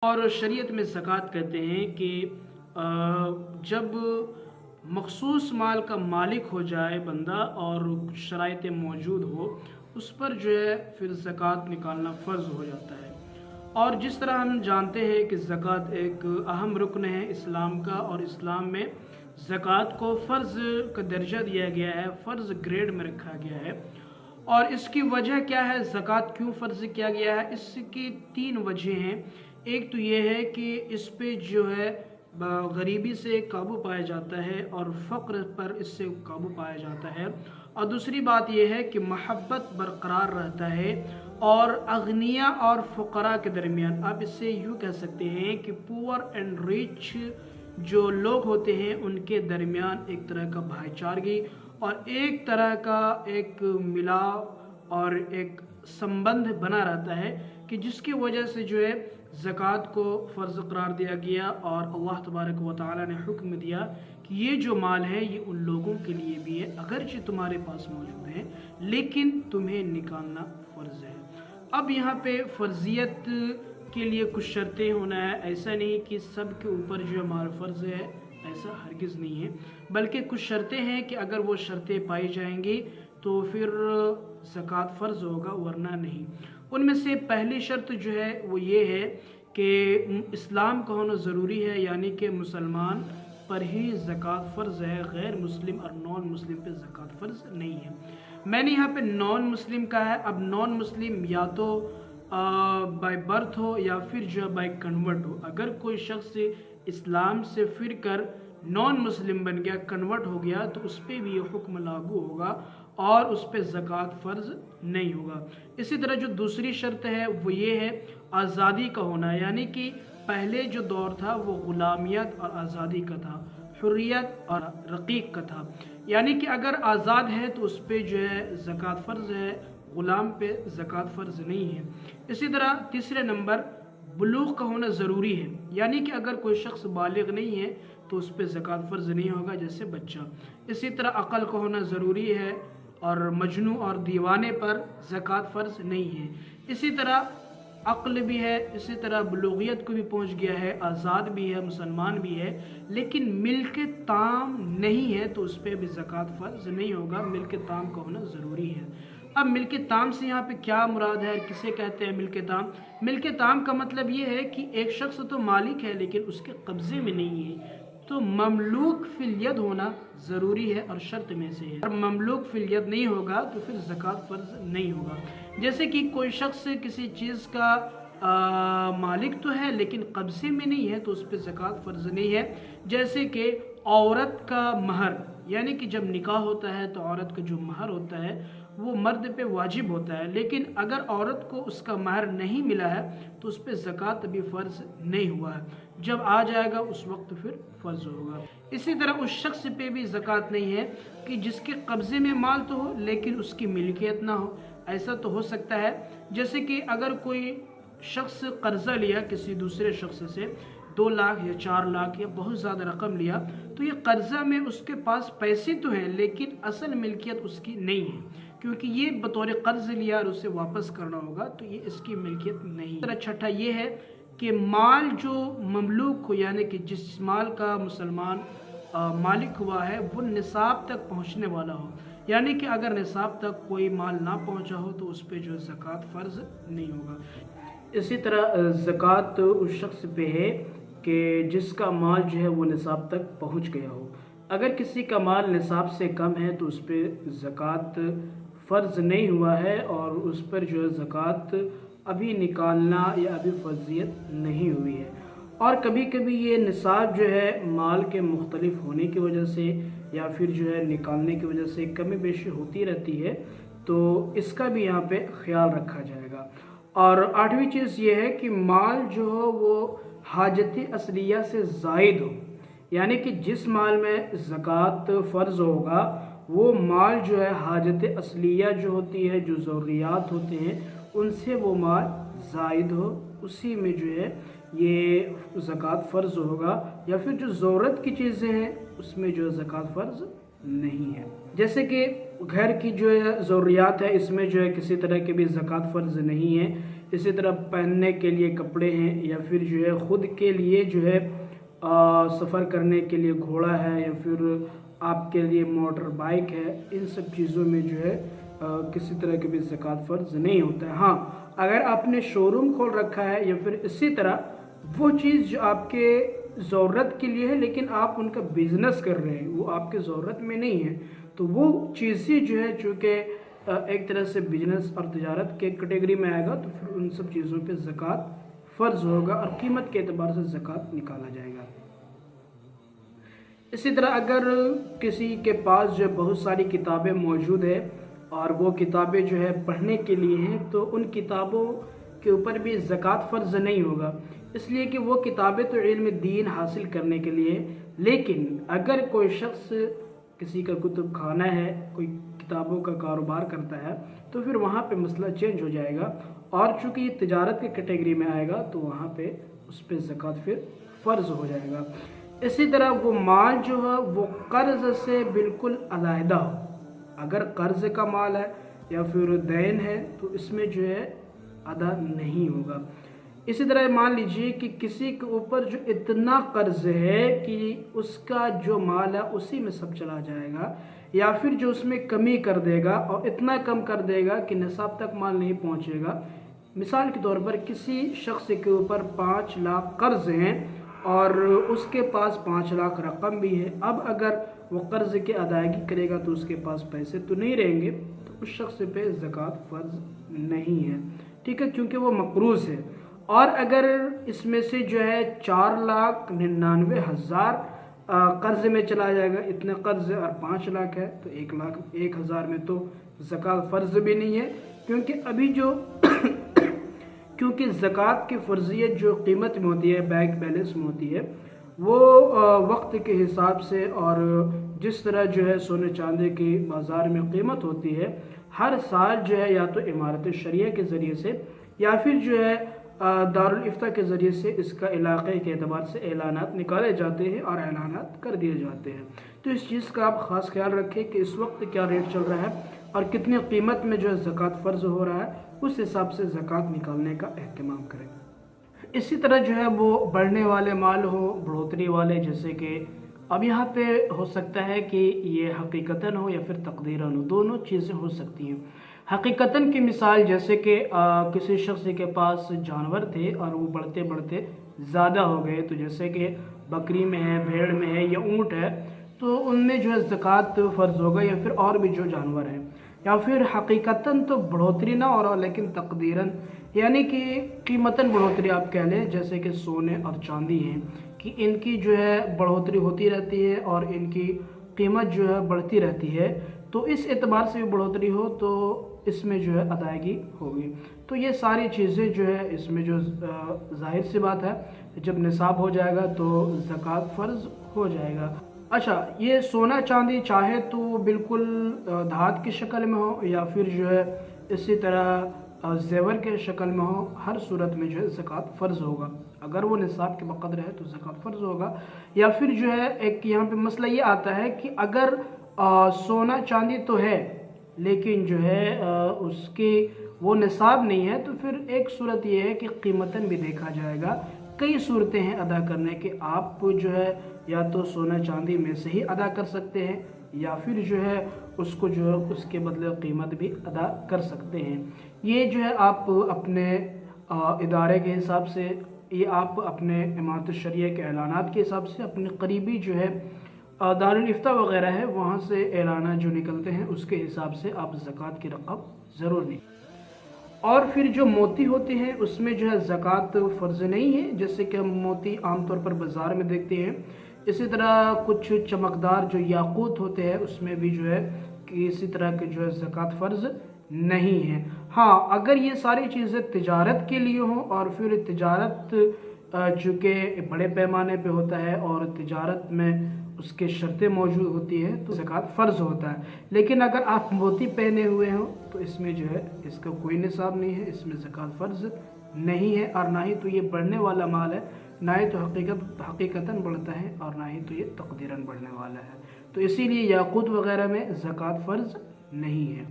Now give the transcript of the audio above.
اور شریعت میں زکوٰۃ کہتے ہیں کہ جب مخصوص مال کا مالک ہو جائے بندہ اور شرائط موجود ہو اس پر جو ہے پھر زکوٰۃ نکالنا فرض ہو جاتا ہے۔ اور جس طرح ہم جانتے ہیں کہ زکوٰۃ ایک اہم رکن ہے اسلام کا، اور اسلام میں زکوٰۃ کو فرض کا درجہ دیا گیا ہے، فرض گریڈ میں رکھا گیا ہے۔ اور اس کی وجہ کیا ہے، زکوٰۃ کیوں فرض کیا گیا ہے؟ اس کی 3 وجہ ہیں۔ ایک تو یہ ہے کہ اس پہ جو ہے غریبی سے قابو پایا جاتا ہے اور فقر پر اس سے قابو پایا جاتا ہے، اور دوسری بات یہ ہے کہ محبت برقرار رہتا ہے اور اغنیاء اور فقراء کے درمیان، آپ اس سے یوں کہہ سکتے ہیں کہ پور اینڈ ریچ جو لوگ ہوتے ہیں ان کے درمیان ایک طرح کا بھائی چارگی اور ایک طرح کا ایک ملاؤ اور ایک سمبندھ بنا رہتا ہے، کہ جس کی وجہ سے جو ہے زکوٰۃ کو فرض قرار دیا گیا، اور اللہ تبارک و تعالی نے حکم دیا کہ یہ جو مال ہے یہ ان لوگوں کے لیے بھی ہے اگرچہ تمہارے پاس موجود ہے لیکن تمہیں نکالنا فرض ہے۔ اب یہاں پہ فرضیت کے لیے کچھ شرطیں ہونا ہے، ایسا نہیں کہ سب کے اوپر جو مال فرض ہے، ایسا ہرگز نہیں ہے، بلکہ کچھ شرطیں ہیں کہ اگر وہ شرطیں پائی جائیں گی تو پھر زکوٰۃ فرض ہوگا، ورنہ نہیں۔ ان میں سے پہلی شرط جو ہے وہ یہ ہے کہ اسلام کا ہونا ضروری ہے، یعنی کہ مسلمان پر ہی زکوٰۃ فرض ہے، غیر مسلم اور نان مسلم پہ زکوٰۃ فرض نہیں ہے۔ میں نے یہاں پہ نان مسلم کا ہے، اب نان مسلم یا تو بائی برتھ ہو یا پھر جو بائی کنورٹ ہو۔ اگر کوئی شخص اسلام سے پھر کر نان مسلم بن گیا، کنورٹ ہو گیا، تو اس پہ بھی یہ حکم لاگو ہوگا اور اس پہ زکوٰۃ فرض نہیں ہوگا۔ اسی طرح جو دوسری شرط ہے وہ یہ ہے آزادی کا ہونا، یعنی کہ پہلے جو دور تھا وہ غلامیت اور آزادی کا تھا، حریت اور رقیق کا تھا، یعنی کہ اگر آزاد ہے تو اس پہ جو ہے زکوٰۃ فرض ہے، غلام پہ زکوٰۃ فرض نہیں ہے۔ اسی طرح تیسرے نمبر بلوغ کا ہونا ضروری ہے، یعنی کہ اگر کوئی شخص بالغ نہیں ہے تو اس پہ زکوٰۃ فرض نہیں ہوگا، جیسے بچہ۔ اسی طرح عقل کا ہونا ضروری ہے، اور مجنون اور دیوانے پر زکوٰۃ فرض نہیں ہے۔ اسی طرح عقل بھی ہے، اسی طرح بلوغیت کو بھی پہنچ گیا ہے، آزاد بھی ہے، مسلمان بھی ہے، لیکن ملک تام نہیں ہے تو اس پہ بھی زکوٰۃ فرض نہیں ہوگا، ملک تام کا ہونا ضروری ہے۔ اب ملک تام سے یہاں پہ کیا مراد ہے، کسے کہتے ہیں ملک تام؟ ملک تام کا مطلب یہ ہے کہ ایک شخص تو مالک ہے لیکن اس کے قبضے میں نہیں ہے، تو مملوک فی الید ہونا ضروری ہے اور شرط میں سے ہے۔ اگر مملوک فی الید نہیں ہوگا تو پھر زکوٰۃ فرض نہیں ہوگا۔ جیسے کہ کوئی شخص کسی چیز کا مالک تو ہے لیکن قبضے میں نہیں ہے تو اس پہ زکوٰۃ فرض نہیں ہے۔ جیسے کہ عورت کا مہر، یعنی کہ جب نکاح ہوتا ہے تو عورت کا جو مہر ہوتا ہے وہ مرد پہ واجب ہوتا ہے، لیکن اگر عورت کو اس کا مہر نہیں ملا ہے تو اس پہ زکوٰۃ ابھی فرض نہیں ہوا ہے، جب آ جائے گا اس وقت پھر فرض ہوگا۔ اسی طرح اس شخص پہ بھی زکوٰۃ نہیں ہے کہ جس کے قبضے میں مال تو ہو لیکن اس کی ملکیت نہ ہو، ایسا تو ہو سکتا ہے۔ جیسے کہ اگر کوئی شخص قرضہ لیا کسی دوسرے شخص سے 2 لاکھ یا 4 لاکھ یا بہت زیادہ رقم لیا، تو یہ قرضہ میں اس کے پاس پیسے تو ہیں لیکن اصل ملکیت اس کی نہیں ہے، کیونکہ یہ بطور قرض لیا اور اسے واپس کرنا ہوگا، تو یہ اس کی ملکیت نہیں ہے۔ چھٹا یہ ہے کہ مال جو مملوک ہو، یعنی کہ جس مال کا مسلمان مالک ہوا ہے وہ نصاب تک پہنچنے والا ہو، یعنی کہ اگر نصاب تک کوئی مال نہ پہنچا ہو تو اس پہ جو زکوٰۃ فرض نہیں ہوگا۔ اسی طرح زکوٰۃ اس شخص پہ ہے کہ جس کا مال جو ہے وہ نصاب تک پہنچ گیا ہو۔ اگر کسی کا مال نصاب سے کم ہے تو اس پہ زکوٰۃ فرض نہیں ہوا ہے، اور اس پر جو ہے زکوٰۃ ابھی نکالنا یا ابھی فرضیت نہیں ہوئی ہے۔ اور کبھی کبھی یہ نصاب جو ہے مال کے مختلف ہونے کی وجہ سے یا پھر جو ہے نکالنے کی وجہ سے کمی بیشی ہوتی رہتی ہے، تو اس کا بھی یہاں پہ خیال رکھا جائے گا۔ اور 8ویں چیز یہ ہے کہ مال جو ہو وہ حاجت اصلیہ سے زائد ہو، یعنی کہ جس مال میں زکوٰۃ فرض ہوگا وہ مال جو ہے حاجت اصلیہ جو ہوتی ہے، جو ضروریات ہوتے ہیں، ان سے وہ مال زائد ہو، اسی میں جو ہے یہ زکوٰۃ فرض ہوگا، یا پھر جو ضرورت کی چیزیں ہیں اس میں جو زکوٰۃ فرض نہیں ہے۔ جیسے کہ گھر کی جو ہے ضروریات ہے، اس میں جو ہے کسی طرح کی بھی زکوٰۃ فرض نہیں ہے، اسی طرح پہننے کے لیے کپڑے ہیں، یا پھر جو ہے خود کے لیے جو ہے سفر کرنے کے لیے گھوڑا ہے، یا پھر آپ کے لیے موٹر بائک ہے، ان سب چیزوں میں جو ہے کسی طرح کی بھی زکوٰۃ فرض نہیں ہوتا ہے۔ ہاں، اگر آپ نے شو روم کھول رکھا ہے یا پھر اسی طرح وہ چیز جو آپ کے ضرورت کے لیے ہے لیکن آپ ان کا بزنس کر رہے ہیں، وہ آپ کے ضرورت میں نہیں ہے، تو وہ چیزیں جو ہے چونکہ ایک طرح سے بزنس اور تجارت کے کیٹیگری میں آئے گا، تو پھر ان سب چیزوں پہ زکوٰۃ فرض ہوگا اور قیمت کے اعتبار سے زکوٰۃ نکالا جائے گا۔ اسی طرح اگر کسی کے پاس جو بہت ساری کتابیں موجود ہے اور وہ کتابیں جو ہے پڑھنے کے لیے ہیں، تو ان کتابوں کے اوپر بھی زکوٰۃ فرض نہیں ہوگا، اس لیے کہ وہ کتابیں تو علم دین حاصل کرنے کے لیے، لیکن اگر کوئی شخص کسی کا کتب خانہ ہے، کوئی کتابوں کا کاروبار کرتا ہے، تو پھر وہاں پہ مسئلہ چینج ہو جائے گا، اور چونکہ یہ تجارت کے کیٹیگری میں آئے گا تو وہاں پہ اس پہ زکوٰۃ پھر فرض ہو جائے گا۔ اسی طرح وہ مال جو ہے وہ قرض سے بالکل علیحدہ ہو، اگر قرض کا مال ہے یا پھر دین ہے تو اس میں جو ہے ادا نہیں ہوگا۔ اسی طرح مان لیجئے کہ کسی کے اوپر جو اتنا قرض ہے کہ اس کا جو مال ہے اسی میں سب چلا جائے گا، یا پھر جو اس میں کمی کر دے گا اور اتنا کم کر دے گا کہ نصاب تک مال نہیں پہنچے گا۔ مثال کے طور پر کسی شخص کے اوپر 5 لاکھ قرض ہیں اور اس کے پاس 5 لاکھ رقم بھی ہے، اب اگر وہ قرض کی ادائیگی کرے گا تو اس کے پاس پیسے تو نہیں رہیں گے، تو اس شخص پہ زکوٰۃ فرض نہیں ہے، ٹھیک ہے، کیونکہ وہ مقروض ہے۔ اور اگر اس میں سے جو ہے 4,99,000 قرض میں چلا جائے گا، اتنے قرض اور 5 لاکھ ہے تو 1,01,000 میں تو زکوٰۃ فرض بھی نہیں ہے، کیونکہ ابھی جو کیونکہ زکوٰۃ کی فرضیت جو قیمت میں ہوتی ہے، بینک بیلنس میں ہوتی ہے، وہ وقت کے حساب سے اور جس طرح جو ہے سونے چاندی کی بازار میں قیمت ہوتی ہے، ہر سال جو ہے یا تو امارت شریعہ کے ذریعے سے یا پھر جو ہے دارالافتاء کے ذریعے سے اس کا علاقے کے اعتبار سے اعلانات نکالے جاتے ہیں اور اعلانات کر دیے جاتے ہیں۔ تو اس چیز کا آپ خاص خیال رکھیں کہ اس وقت کیا ریٹ چل رہا ہے اور کتنی قیمت میں جو ہے زکوٰۃ فرض ہو رہا ہے، اس حساب سے زکوٰۃ نکالنے کا اہتمام کریں۔ اسی طرح جو ہے وہ بڑھنے والے مال ہو، بڑھوتری والے، جیسے کہ اب یہاں پہ ہو سکتا ہے کہ یہ حقیقتاً ہو یا پھر تقدیراً ہو، دونوں چیزیں ہو سکتی ہیں۔ حقیقتاً کی مثال جیسے کہ کسی شخص کے پاس جانور تھے اور وہ بڑھتے بڑھتے زیادہ ہو گئے، تو جیسے کہ بکری میں ہے، بھیڑ میں ہے یا اونٹ ہے، تو ان میں جو ہے زکوٰۃ فرض ہوگا، یا پھر اور بھی جو جانور ہیں، یا پھر حقیقتاً تو بڑھوتری نہ ہو رہا لیکن تقدیراً، یعنی کہ قیمتاً بڑھوتری آپ کہہ لیں، جیسے کہ سونے اور چاندی ہیں کہ ان کی جو ہے بڑھوتری ہوتی رہتی ہے اور ان کی قیمت جو ہے بڑھتی رہتی ہے، تو اس اعتبار سے بھی بڑھوتری ہو تو اس میں جو ہے ادائیگی ہوگی۔ تو یہ ساری چیزیں جو ہے اس میں جو ظاہر سی بات ہے، جب نصاب ہو جائے گا تو زکوٰۃ فرض ہو جائے گا۔ اچھا، یہ سونا چاندی چاہے تو بالکل دھات کی شکل میں ہو یا پھر جو ہے اسی طرح زیور کے شکل میں ہو، ہر صورت میں جو ہے زکوٰۃ فرض ہوگا۔ اگر وہ نصاب کے بقدر ہے تو زکوٰۃ فرض ہوگا، یا پھر جو ہے ایک یہاں پہ مسئلہ یہ آتا ہے کہ اگر سونا چاندی تو ہے لیکن جو ہے اس کی وہ نصاب نہیں ہے، تو پھر ایک صورت یہ ہے کہ قیمتاً بھی دیکھا جائے گا۔ کئی صورتیں ہیں ادا کرنے کے، آپ جو ہے یا تو سونا چاندی میں سے ہی ادا کر سکتے ہیں، یا پھر جو ہے اس کو جو ہے اس کے بدلے قیمت بھی ادا کر سکتے ہیں۔ یہ جو ہے آپ اپنے ادارے کے حساب سے، یہ آپ اپنے امارت الشریعہ کے اعلانات کے حساب سے، اپنے قریبی جو ہے دارالافتاء وغیرہ ہے وہاں سے اعلانات جو نکلتے ہیں اس کے حساب سے آپ زکوٰۃ کی رقم ضرور لیں۔ اور پھر جو موتی ہوتے ہیں اس میں جو ہے زکوٰۃ فرض نہیں ہے، جیسے کہ ہم موتی عام طور پر بازار میں دیکھتے ہیں۔ اسی طرح کچھ چمکدار جو یاقوت ہوتے ہیں اس میں بھی جو ہے کسی طرح کے جو ہے زکوٰۃ فرض نہیں ہے۔ ہاں، اگر یہ ساری چیزیں تجارت کے لیے ہوں اور پھر تجارت چونکہ بڑے پیمانے پہ ہوتا ہے اور تجارت میں اس کے شرطیں موجود ہوتی ہے تو زکوٰۃ فرض ہوتا ہے، لیکن اگر آپ موتی پہنے ہوئے ہوں تو اس میں جو ہے اس کا کوئی نصاب نہیں ہے، اس میں زکوٰۃ فرض نہیں ہے، اور نہ ہی تو یہ بڑھنے والا مال ہے، نہ ہی تو حقیقتاً بڑھتا ہے اور نہ ہی تو یہ تقدیراً بڑھنے والا ہے، تو اسی لیے یاقوت وغیرہ میں زکوٰۃ فرض نہیں ہے۔